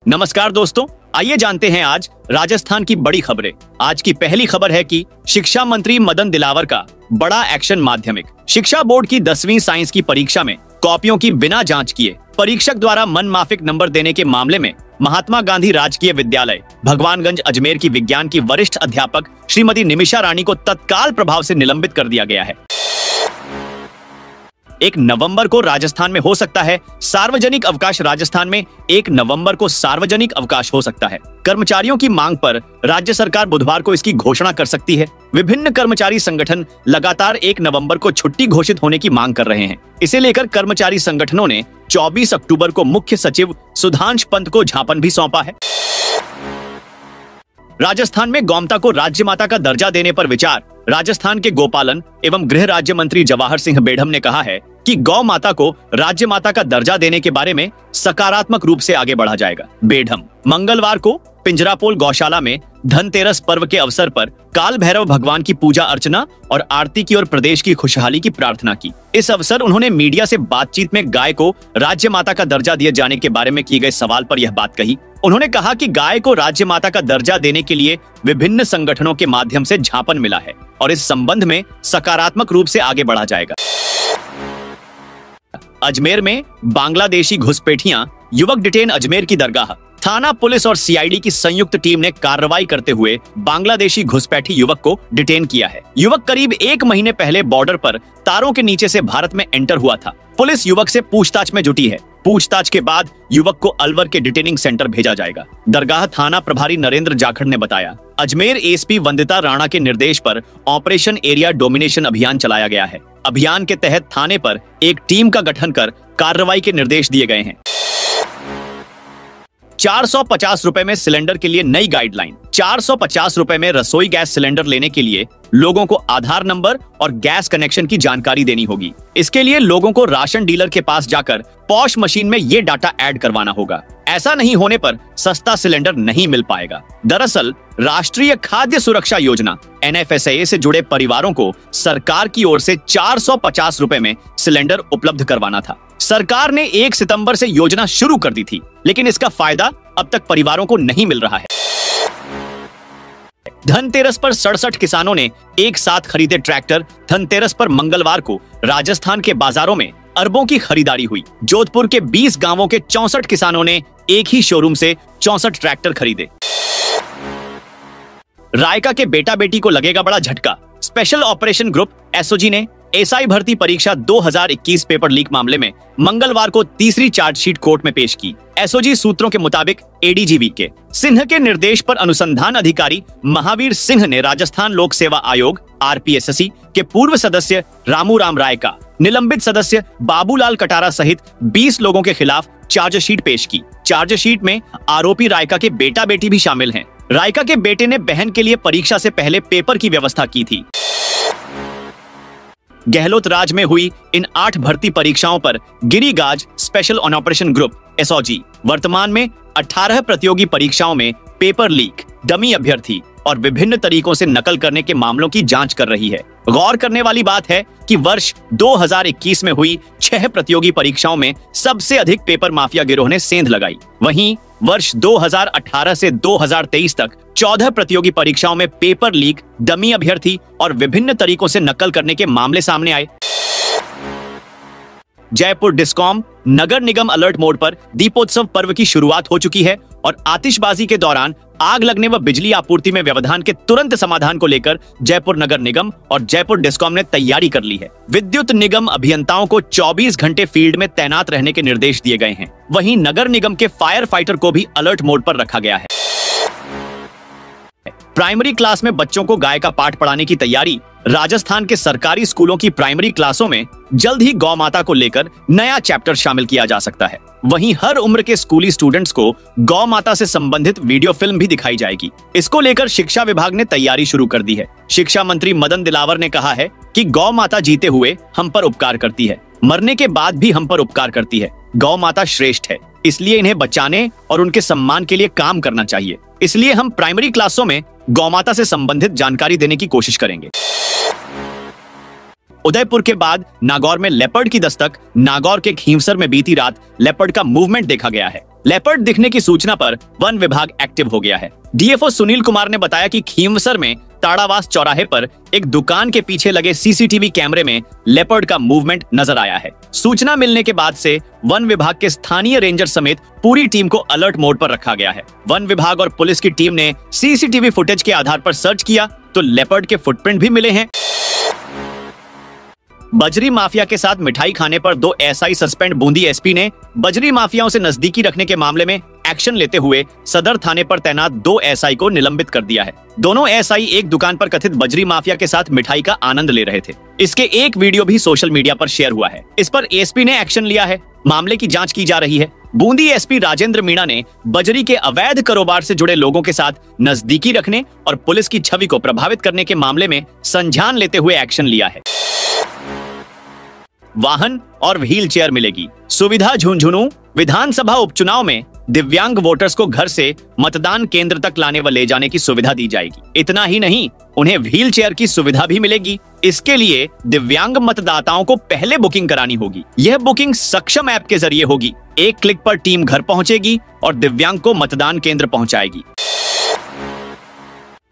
नमस्कार दोस्तों, आइए जानते हैं आज राजस्थान की बड़ी खबरें। आज की पहली खबर है कि शिक्षा मंत्री मदन दिलावर का बड़ा एक्शन। माध्यमिक शिक्षा बोर्ड की 10वीं साइंस की परीक्षा में कॉपियों की बिना जांच किए परीक्षक द्वारा मनमाफिक नंबर देने के मामले में महात्मा गांधी राजकीय विद्यालय भगवानगंज अजमेर की विज्ञान की वरिष्ठ अध्यापक श्रीमती निमिषा रानी को तत्काल प्रभाव से निलंबित कर दिया गया है। 1 नवंबर को राजस्थान में हो सकता है सार्वजनिक अवकाश। राजस्थान में 1 नवंबर को सार्वजनिक अवकाश हो सकता है। कर्मचारियों की मांग पर राज्य सरकार बुधवार को इसकी घोषणा कर सकती है। विभिन्न कर्मचारी संगठन लगातार 1 नवंबर को छुट्टी घोषित होने की मांग कर रहे हैं। इसे लेकर कर्मचारी संगठनों ने 24 अक्टूबर को मुख्य सचिव सुधांश पंत को ज्ञापन भी सौंपा है। राजस्थान में गौमाता को राज्य माता का दर्जा देने पर विचार। राजस्थान के गोपालन एवं गृह राज्य मंत्री जवाहर सिंह बेढ़म ने कहा है कि गौ माता को राज्य माता का दर्जा देने के बारे में सकारात्मक रूप से आगे बढ़ा जाएगा। बेढ़म मंगलवार को पिंजरापोल गौशाला में धनतेरस पर्व के अवसर पर काल भैरव भगवान की पूजा अर्चना और आरती की और प्रदेश की खुशहाली की प्रार्थना की। इस अवसर उन्होंने मीडिया से बातचीत में गाय को राज्य माता का दर्जा दिए जाने के बारे में किए गए सवाल पर यह बात कही। उन्होंने कहा कि गाय को राज्य माता का दर्जा देने के लिए विभिन्न संगठनों के माध्यम से ज्ञापन मिला है और इस संबंध में सकारात्मक रूप से आगे बढ़ा जाएगा। अजमेर में बांग्लादेशी घुसपैठियां युवक डिटेन। अजमेर की दरगाह थाना पुलिस और सीआईडी की संयुक्त टीम ने कार्रवाई करते हुए बांग्लादेशी घुसपैठी युवक को डिटेन किया है। युवक करीब 1 महीने पहले बॉर्डर पर तारों के नीचे से भारत में एंटर हुआ था। पुलिस युवक से पूछताछ में जुटी है। पूछताछ के बाद युवक को अलवर के डिटेनिंग सेंटर भेजा जाएगा। दरगाह थाना प्रभारी नरेंद्र जाखड़ ने बताया, अजमेर एसपी वंदिता राणा के निर्देश पर ऑपरेशन एरिया डोमिनेशन अभियान चलाया गया है। अभियान के तहत थाने पर एक टीम का गठन कर कार्रवाई के निर्देश दिए गए हैं। 450 रुपए में सिलेंडर के लिए नई गाइडलाइन। 450 रुपए में रसोई गैस सिलेंडर लेने के लिए लोगों को आधार नंबर और गैस कनेक्शन की जानकारी देनी होगी। इसके लिए लोगों को राशन डीलर के पास जाकर पॉश मशीन में ये डाटा ऐड करवाना होगा। ऐसा नहीं होने पर सस्ता सिलेंडर नहीं मिल पाएगा। दरअसल राष्ट्रीय खाद्य सुरक्षा योजना NFSA से जुड़े परिवारों को सरकार की ओर से 450 रुपए में सिलेंडर उपलब्ध करवाना था। सरकार ने 1 सितंबर से योजना शुरू कर दी थी, लेकिन इसका फायदा अब तक परिवारों को नहीं मिल रहा है। धनतेरस पर 67 किसानों ने एक साथ खरीदे ट्रैक्टर। धनतेरस पर मंगलवार को राजस्थान के बाजारों में अरबों की खरीदारी हुई। जोधपुर के 20 गांवों के 64 किसानों ने एक ही शोरूम से 64 ट्रैक्टर खरीदे। रायका के बेटा बेटी को लगेगा बड़ा झटका। स्पेशल ऑपरेशन ग्रुप SOG ने SI भर्ती परीक्षा 2021 पेपर लीक मामले में मंगलवार को तीसरी चार्जशीट कोर्ट में पेश की। SOG सूत्रों के मुताबिक ADG VK सिंह के निर्देश पर अनुसंधान अधिकारी महावीर सिंह ने राजस्थान लोक सेवा आयोग RPSSI के पूर्व सदस्य रामू राम राय का निलंबित सदस्य बाबूलाल कटारा सहित 20 लोगों के खिलाफ चार्जशीट पेश की। चार्जशीट में आरोपी रायका के बेटा बेटी भी शामिल हैं। रायका के बेटे ने बहन के लिए परीक्षा से पहले पेपर की व्यवस्था की थी। गहलोत राज में हुई इन 8 भर्ती परीक्षाओं पर गिरी गाज special on operation group SOG वर्तमान में 18 प्रतियोगी परीक्षाओं में पेपर लीक, डमी अभ्यर्थी और विभिन्न तरीकों से नकल करने के मामलों की जांच कर रही है। गौर करने वाली बात है कि वर्ष 2021 में हुई 6 प्रतियोगी परीक्षाओं में सबसे अधिक पेपर माफिया गिरोह ने सेंध लगाई। वहीं वर्ष 2018 से 2023 तक 14 प्रतियोगी परीक्षाओं में पेपर लीक, डमी अभ्यर्थी और विभिन्न तरीकों से नकल करने के मामले सामने आए। जयपुर डिस्कॉम नगर निगम अलर्ट मोड पर दीपोत्सव पर्व की शुरुआत हो चुकी है और आतिशबाजी के दौरान आग लगने व बिजली आपूर्ति में व्यवधान के तुरंत समाधान को लेकर जयपुर नगर निगम और जयपुर डिस्कॉम ने तैयारी कर ली है। विद्युत निगम अभियंताओं को 24 घंटे फील्ड में तैनात रहने के निर्देश दिए गए हैं। वहीं नगर निगम के फायर फाइटर को भी अलर्ट मोड पर रखा गया है। प्राइमरी क्लास में बच्चों को गाय का पाठ पढ़ाने की तैयारी। राजस्थान के सरकारी स्कूलों की प्राइमरी क्लासों में जल्द ही गौ माता को लेकर नया चैप्टर शामिल किया जा सकता है। वहीं हर उम्र के स्कूली स्टूडेंट्स को गौ माता से संबंधित वीडियो फिल्म भी दिखाई जाएगी। इसको लेकर शिक्षा विभाग ने तैयारी शुरू कर दी है। शिक्षा मंत्री मदन दिलावर ने कहा है कि गौ माता जीते हुए हम पर उपकार करती है, मरने के बाद भी हम पर उपकार करती है। गौ माता श्रेष्ठ है, इसलिए इन्हें बचाने और उनके सम्मान के लिए काम करना चाहिए। इसलिए हम प्राइमरी क्लासों में गौ माता से संबंधित जानकारी देने की कोशिश करेंगे। उदयपुर के बाद नागौर में लेपर्ड की दस्तक। नागौर के खींवसर में बीती रात लेपर्ड का मूवमेंट देखा गया है। लेपर्ड दिखने की सूचना पर वन विभाग एक्टिव हो गया है। डीएफओ सुनील कुमार ने बताया कि खींवसर में ताड़ावास चौराहे पर एक दुकान के पीछे लगे सीसीटीवी कैमरे में लेपर्ड का मूवमेंट नजर आया है। सूचना मिलने के बाद से वन विभाग के स्थानीय रेंजर समेत पूरी टीम को अलर्ट मोड पर रखा गया है। वन विभाग और पुलिस की टीम ने सीसीटीवी फुटेज के आधार पर सर्च किया तो लेपर्ड के फुटप्रिंट भी मिले हैं। बजरी माफिया के साथ मिठाई खाने पर 2 एसआई सस्पेंड। बूंदी एसपी ने बजरी माफियाओं से नजदीकी रखने के मामले में एक्शन लेते हुए सदर थाने पर तैनात 2 एसआई को निलंबित कर दिया है। दोनों एसआई एक दुकान पर कथित बजरी माफिया के साथ मिठाई का आनंद ले रहे थे। इसके एक वीडियो भी सोशल मीडिया पर शेयर हुआ है। इस पर एसपी ने एक्शन लिया है। मामले की जांच की जा रही है। बूंदी एसपी राजेंद्र मीणा ने बजरी के अवैध कारोबार से जुड़े लोगों के साथ नजदीकी रखने और पुलिस की छवि को प्रभावित करने के मामले में संज्ञान लेते हुए एक्शन लिया है। वाहन और व्हील चेयर मिलेगी। सुविधा झुंझुनू विधानसभा उपचुनाव में दिव्यांग वोटर्स को घर से मतदान केंद्र तक लाने व ले जाने की सुविधा दी जाएगी। इतना ही नहीं, उन्हें व्हील चेयर की सुविधा भी मिलेगी। इसके लिए दिव्यांग मतदाताओं को पहले बुकिंग करानी होगी। यह बुकिंग सक्षम ऐप के जरिए होगी। एक क्लिक पर टीम घर पहुंचेगी और दिव्यांग को मतदान केंद्र पहुंचाएगी।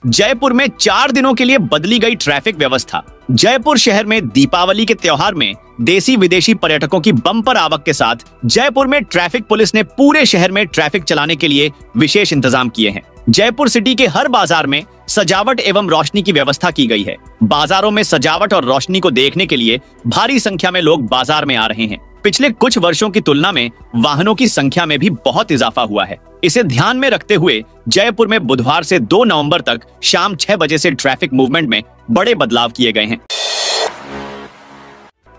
जयपुर में 4 दिनों के लिए बदली गई ट्रैफिक व्यवस्था। जयपुर शहर में दीपावली के त्योहार में देसी विदेशी पर्यटकों की बम्पर आवक के साथ जयपुर में ट्रैफिक पुलिस ने पूरे शहर में ट्रैफिक चलाने के लिए विशेष इंतजाम किए हैं। जयपुर सिटी के हर बाजार में सजावट एवं रोशनी की व्यवस्था की गई है। बाजारों में सजावट और रोशनी को देखने के लिए भारी संख्या में लोग बाजार में आ रहे हैं। पिछले कुछ वर्षों की तुलना में वाहनों की संख्या में भी बहुत इजाफा हुआ है। इसे ध्यान में रखते हुए जयपुर में बुधवार से 2 नवंबर तक शाम 6 बजे से ट्रैफिक मूवमेंट में बड़े बदलाव किए गए हैं।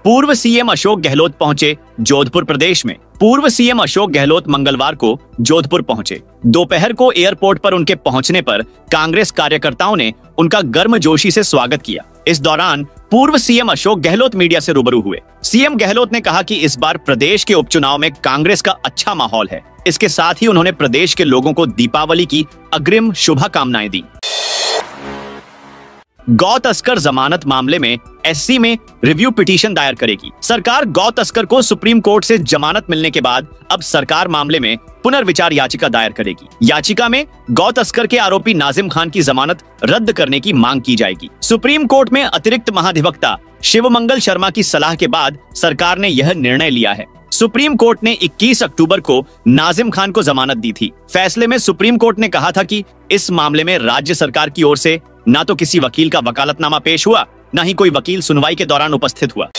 पूर्व सीएम अशोक गहलोत पहुंचे जोधपुर प्रदेश में। पूर्व सीएम अशोक गहलोत मंगलवार को जोधपुर पहुंचे। दोपहर को एयरपोर्ट पर उनके पहुंचने पर कांग्रेस कार्यकर्ताओं ने उनका गर्मजोशी से स्वागत किया। इस दौरान पूर्व सीएम अशोक गहलोत मीडिया से रूबरू हुए। सीएम गहलोत ने कहा कि इस बार प्रदेश के उपचुनाव में कांग्रेस का अच्छा माहौल है। इसके साथ ही उन्होंने प्रदेश के लोगों को दीपावली की अग्रिम शुभकामनाएं दी। गौ तस्कर जमानत मामले में एससी में रिव्यू पिटीशन दायर करेगी। सरकार गौ तस्कर को सुप्रीम कोर्ट से जमानत मिलने के बाद अब सरकार मामले में पुनर्विचार याचिका दायर करेगी। याचिका में गौ तस्कर के आरोपी नाजिम खान की जमानत रद्द करने की मांग की जाएगी। सुप्रीम कोर्ट में अतिरिक्त महाधिवक्ता शिवमंगल शर्मा की सलाह के बाद सरकार ने यह निर्णय लिया है। सुप्रीम कोर्ट ने 21 अक्टूबर को नाजिम खान को जमानत दी थी। फैसले में सुप्रीम कोर्ट ने कहा था कि इस मामले में राज्य सरकार की ओर से न तो किसी वकील का वकालतनामा पेश हुआ, न ही कोई वकील सुनवाई के दौरान उपस्थित हुआ।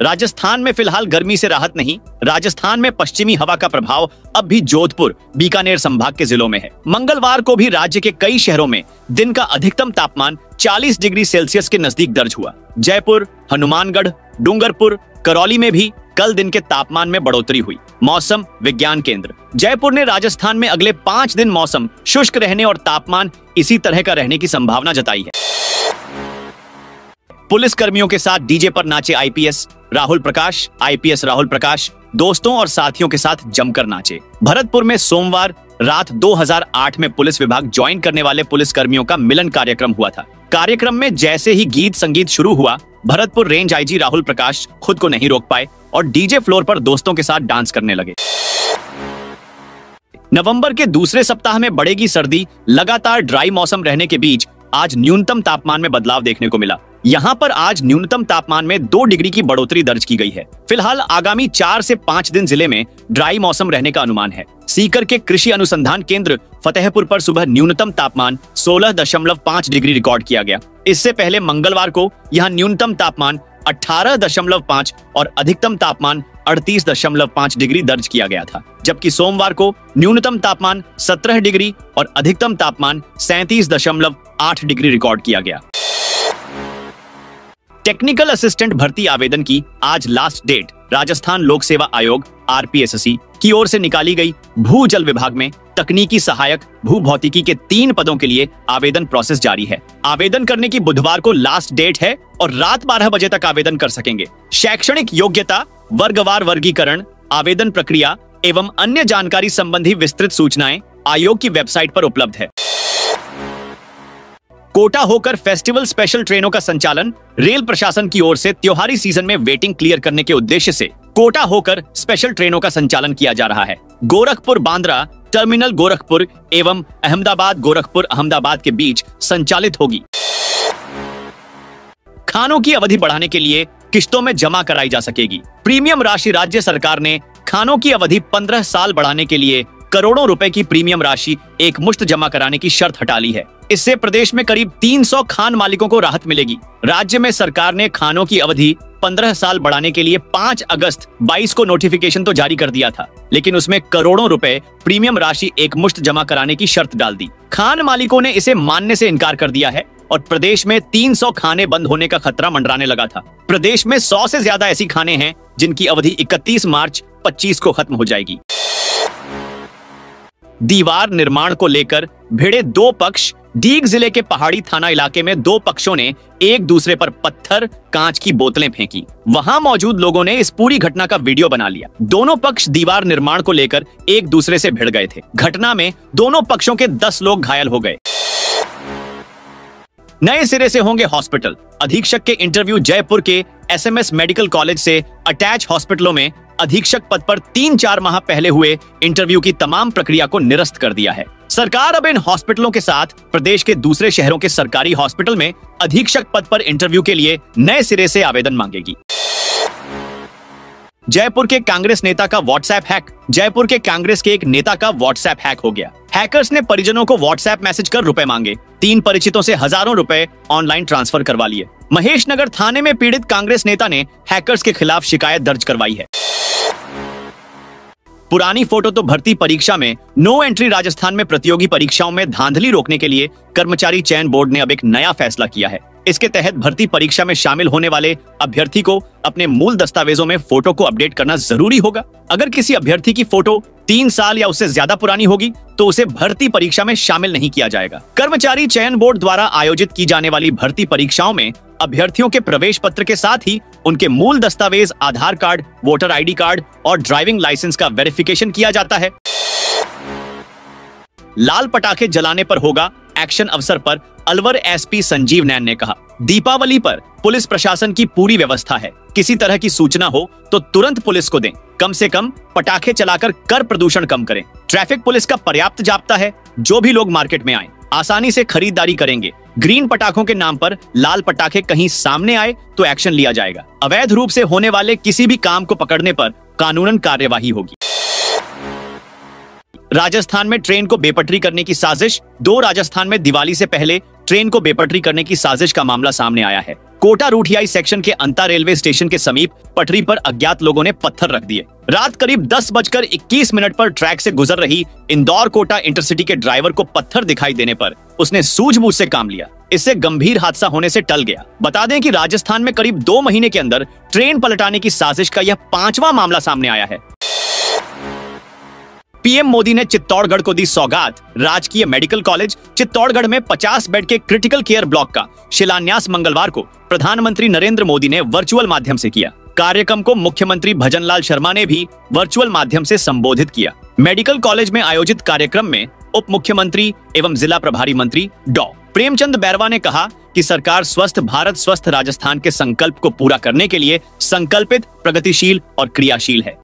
राजस्थान में फिलहाल गर्मी से राहत नहीं। राजस्थान में पश्चिमी हवा का प्रभाव अब भी जोधपुर, बीकानेर संभाग के जिलों में है। मंगलवार को भी राज्य के कई शहरों में दिन का अधिकतम तापमान 40 डिग्री सेल्सियस के नजदीक दर्ज हुआ। जयपुर, हनुमानगढ़, डूंगरपुर, करौली में भी कल दिन के तापमान में बढ़ोतरी हुई। मौसम विज्ञान केंद्र जयपुर ने राजस्थान में अगले 5 दिन मौसम शुष्क रहने और तापमान इसी तरह का रहने की संभावना जताई है। पुलिस कर्मियों के साथ डीजे पर नाचे आईपीएस राहुल प्रकाश। आईपीएस राहुल प्रकाश दोस्तों और साथियों के साथ जमकर नाचे। भरतपुर में सोमवार रात 2008 में पुलिस विभाग ज्वाइन करने वाले पुलिस कर्मियों का मिलन कार्यक्रम हुआ था। कार्यक्रम में जैसे ही गीत संगीत शुरू हुआ, भरतपुर रेंज आईजी राहुल प्रकाश खुद को नहीं रोक पाए और डीजे फ्लोर पर दोस्तों के साथ डांस करने लगे। नवंबर के दूसरे सप्ताह में बढ़ेगी सर्दी। लगातार ड्राई मौसम रहने के बीच आज न्यूनतम तापमान में बदलाव देखने को मिला। यहाँ पर आज न्यूनतम तापमान में 2 डिग्री की बढ़ोतरी दर्ज की गई है। फिलहाल आगामी 4 से 5 दिन जिले में ड्राई मौसम रहने का अनुमान है। सीकर के कृषि अनुसंधान केंद्र फतेहपुर पर सुबह न्यूनतम तापमान 16.5 डिग्री रिकॉर्ड किया गया। इससे पहले मंगलवार को यहाँ न्यूनतम तापमान 18.5 और अधिकतम तापमान 38.5 डिग्री दर्ज किया गया था, जबकि सोमवार को न्यूनतम तापमान 17 डिग्री और अधिकतम तापमान 37.8 डिग्री रिकॉर्ड किया गया। टेक्निकल असिस्टेंट भर्ती आवेदन की आज लास्ट डेट। राजस्थान लोक सेवा आयोग आरपीएससी की ओर से निकाली गई भूजल विभाग में तकनीकी सहायक भूभौतिकी के 3 पदों के लिए आवेदन प्रोसेस जारी है। आवेदन करने की बुधवार को लास्ट डेट है और रात 12 बजे तक आवेदन कर सकेंगे। शैक्षणिक योग्यता, वर्गवार वर्गीकरण, आवेदन प्रक्रिया एवं अन्य जानकारी संबंधी विस्तृत सूचनाएं आयोग की वेबसाइट पर उपलब्ध है। कोटा होकर फेस्टिवल स्पेशल ट्रेनों का संचालन। रेल प्रशासन की ओर से त्योहारी सीजन में वेटिंग क्लियर करने के उद्देश्य से कोटा होकर स्पेशल ट्रेनों का संचालन किया जा रहा है। गोरखपुर बांद्रा टर्मिनल गोरखपुर एवं अहमदाबाद गोरखपुर अहमदाबाद के बीच संचालित होगी। खानों की अवधि बढ़ाने के लिए किश्तों में जमा कराई जा सकेगी। प्रीमियम राशि। राज्य सरकार ने खानों की अवधि 15 साल बढ़ाने के लिए करोड़ों रुपए की प्रीमियम राशि एक मुश्त जमा कराने की शर्त हटा ली है। इससे प्रदेश में करीब 300 खान मालिकों को राहत मिलेगी। राज्य में सरकार ने खानों की अवधि 15 साल बढ़ाने के लिए 5 अगस्त 22 को नोटिफिकेशन तो जारी कर दिया था, लेकिन उसमें करोड़ों रुपए प्रीमियम राशि एक मुश्त जमा कराने की शर्त डाल दी। खान मालिकों ने इसे मानने से इनकार कर दिया है और प्रदेश में 300 खाने बंद होने का खतरा मंडराने लगा था। प्रदेश में 100 से ज्यादा ऐसी खाने हैं जिनकी अवधि 31 मार्च 25 को खत्म हो जाएगी। दीवार निर्माण को लेकर भिड़े दो पक्ष। दीग जिले के पहाड़ी थाना इलाके में दो पक्षों ने एक दूसरे पर पत्थर, कांच की बोतलें फेंकी। वहां मौजूद लोगों ने इस पूरी घटना का वीडियो बना लिया। दोनों पक्ष दीवार निर्माण को लेकर एक दूसरे से भिड़ गए थे। घटना में दोनों पक्षों के 10 लोग घायल हो गए। नए सिरे से होंगे हॉस्पिटल। अधीक्षक के इंटरव्यू। जयपुर के SMS मेडिकल कॉलेज से अटैच हॉस्पिटलों में अधीक्षक पद पर 3-4 माह पहले हुए इंटरव्यू की तमाम प्रक्रिया को निरस्त कर दिया है। सरकार अब इन हॉस्पिटलों के साथ प्रदेश के दूसरे शहरों के सरकारी हॉस्पिटल में अधीक्षक पद पर इंटरव्यू के लिए नए सिरे से आवेदन मांगेगी। जयपुर के कांग्रेस नेता का व्हाट्सएप हैक। जयपुर के कांग्रेस के एक नेता का व्हाट्सएप हैक हो गया। हैकर्स ने परिजनों को व्हाट्सएप मैसेज कर रुपए मांगे। 3 परिचितों से हजारों रुपए ऑनलाइन ट्रांसफर करवा लिए। महेश नगर थाने में पीड़ित कांग्रेस नेता ने हैकर्स के खिलाफ शिकायत दर्ज करवाई है। पुरानी फोटो तो भर्ती परीक्षा में नो एंट्री। राजस्थान में प्रतियोगी परीक्षाओं में धांधली रोकने के लिए कर्मचारी चयन बोर्ड ने अब एक नया फैसला किया है। इसके तहत भर्ती परीक्षा में शामिल होने वाले अभ्यर्थी को अपने मूल दस्तावेजों में फोटो को अपडेट करना जरूरी होगा। अगर किसी अभ्यर्थी की फोटो 3 साल या उससे ज्यादा पुरानी होगी तो उसे भर्ती परीक्षा में शामिल नहीं किया जाएगा। कर्मचारी चयन बोर्ड द्वारा आयोजित की जाने वाली भर्ती परीक्षाओं में अभ्यर्थियों के प्रवेश पत्र के साथ ही उनके मूल दस्तावेज, आधार कार्ड, वोटर ID कार्ड और ड्राइविंग लाइसेंस का वेरिफिकेशन किया जाता है। लाल पटाखे जलाने पर होगा एक्शन। अवसर पर अलवर SP संजीव नैन ने कहा, दीपावली पर पुलिस प्रशासन की पूरी व्यवस्था है। किसी तरह की सूचना हो तो तुरंत पुलिस को दें। कम से कम पटाखे चलाकर कर प्रदूषण कम करें। ट्रैफिक पुलिस का पर्याप्त जाब्ता है। जो भी लोग मार्केट में आए आसानी से खरीदारी करेंगे। ग्रीन पटाखों के नाम पर लाल पटाखे कहीं सामने आए तो एक्शन लिया जाएगा। अवैध रूप से होने वाले किसी भी काम को पकड़ने पर कानूनन कार्यवाही होगी। राजस्थान में ट्रेन को बेपटरी करने की साजिश। 2 राजस्थान में दिवाली से पहले ट्रेन को बेपटरी करने की साजिश का मामला सामने आया है। कोटा रूठियाई सेक्शन के अंता रेलवे स्टेशन के समीप पटरी पर अज्ञात लोगों ने पत्थर रख दिए। रात करीब 10:21 पर ट्रैक से गुजर रही इंदौर कोटा इंटरसिटी के ड्राइवर को पत्थर दिखाई देने पर उसने सूझबूझ से काम लिया। इससे गंभीर हादसा होने से टल गया। बता दें कि राजस्थान में करीब 2 महीने के अंदर ट्रेन पलटाने की साजिश का यह 5वां मामला सामने आया है। पीएम मोदी ने चित्तौड़गढ़ को दी सौगात। राजकीय मेडिकल कॉलेज चित्तौड़गढ़ में 50 बेड के क्रिटिकल केयर ब्लॉक का शिलान्यास मंगलवार को प्रधानमंत्री नरेंद्र मोदी ने वर्चुअल माध्यम से किया। कार्यक्रम को मुख्यमंत्री भजनलाल शर्मा ने भी वर्चुअल माध्यम से संबोधित किया। मेडिकल कॉलेज में आयोजित कार्यक्रम में उप मुख्यमंत्री एवं जिला प्रभारी मंत्री डॉ प्रेमचंद बैरवा ने कहा कि सरकार स्वस्थ भारत स्वस्थ राजस्थान के संकल्प को पूरा करने के लिए संकल्पित, प्रगतिशील और क्रियाशील है।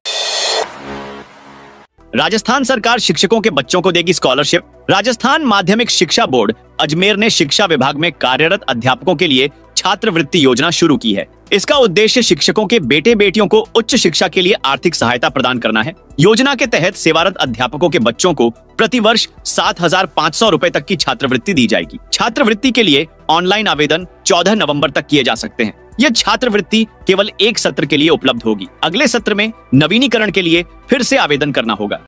राजस्थान सरकार शिक्षकों के बच्चों को देगी स्कॉलरशिप। राजस्थान माध्यमिक शिक्षा बोर्ड अजमेर ने शिक्षा विभाग में कार्यरत अध्यापकों के लिए छात्रवृत्ति योजना शुरू की है। इसका उद्देश्य शिक्षकों के बेटे बेटियों को उच्च शिक्षा के लिए आर्थिक सहायता प्रदान करना है। योजना के तहत सेवारत अध्यापकों के बच्चों को प्रति वर्ष 7,500 रुपए तक की छात्रवृत्ति दी जाएगी। छात्रवृत्ति के लिए ऑनलाइन आवेदन 14 नवंबर तक किए जा सकते हैं। यह छात्रवृत्ति केवल एक सत्र के लिए उपलब्ध होगी। अगले सत्र में नवीनीकरण के लिए फिर से आवेदन करना होगा।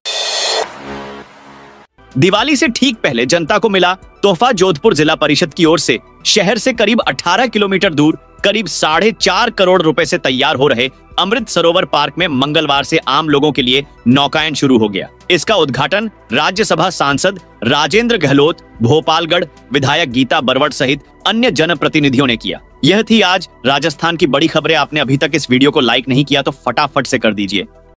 दिवाली से ठीक पहले जनता को मिला तोहफा। जोधपुर जिला परिषद की ओर से शहर से करीब 18 किलोमीटर दूर करीब 4.5 करोड़ रुपए से तैयार हो रहे अमृत सरोवर पार्क में मंगलवार से आम लोगों के लिए नौकायन शुरू हो गया। इसका उद्घाटन राज्यसभा सांसद राजेंद्र गहलोत, भोपालगढ़ विधायक गीता बरवट सहित अन्य जनप्रतिनिधियों ने किया। यह थी आज राजस्थान की बड़ी खबरें। आपने अभी तक इस वीडियो को लाइक नहीं किया तो फटाफट से कर दीजिए।